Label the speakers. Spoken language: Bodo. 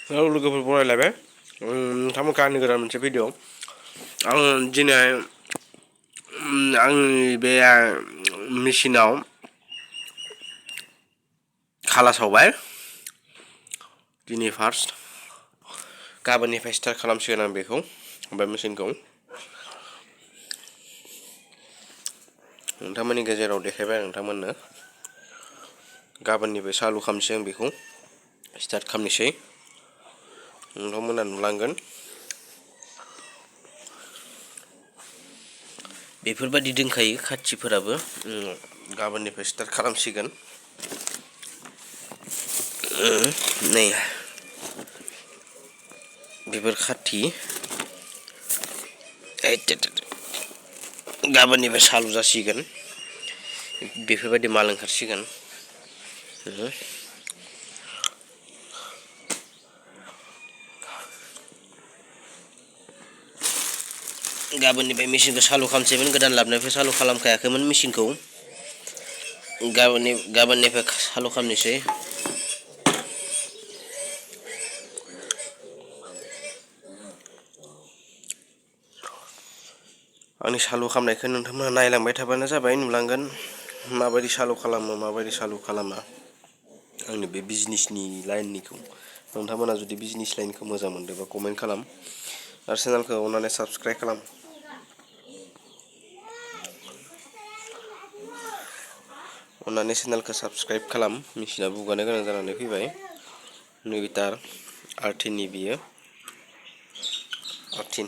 Speaker 1: लोगोफोर बरायलायबाय नोंथांमोन गाननो गोदान मोनसे भिडिअ आं दिनै आंनि बे मेचिनाव खाला सावबाय दिनै फार्स्ट गाबोननिफ्राय स्टार्ट खालामसिगोन आं बेखौ बे मेचिनखौ नोंथांमोननि गेजेराव देखायबाय नोंथांमोननो गाबोननिफ्राय चालु खालामसै आं बेखौ स्टार्ट खालामनोसै नोंथांमोना नुलांगोन बेफोरबायदि दोनखायो खाथिफोराबो गाबोननिफ्राय स्टार्ट खालामसिगोन नै बेफोर खाथि गाबोननिफ्राय चालु जासिगोन बेफोरबायदि माल ओंखारसिगोन गाबोननिफ्राय मेचिनखौ चालु खालामसैमोन गोदान लाबोनायनिफ्राय चालु खालामखायाखैमोन मेचिनखौ गाबोननिफ्राय चालु खालामनोसै आंनि चालु खालामनायखौ नोंथांमोना नायलांबाय थाबानो जाबाय नुलांगोन माबायदि चालु खालामो माबायदि चालु खालामा आंनि बे बिजनेसनि लाइननिखौ नोंथांमोना जुदि बिजनेस लाइनखौ मोजां मोनदोंबा कमेन्ट खालाम आरो चेनेलखौ अननानै साबस्क्राइब खालाम अननानै चेनेलखौ साबस्क्राइब खालाम मेचिना बुगानो गोनां जानानै फैबाय नैबे तार आर्थिननि बियो आर्थिन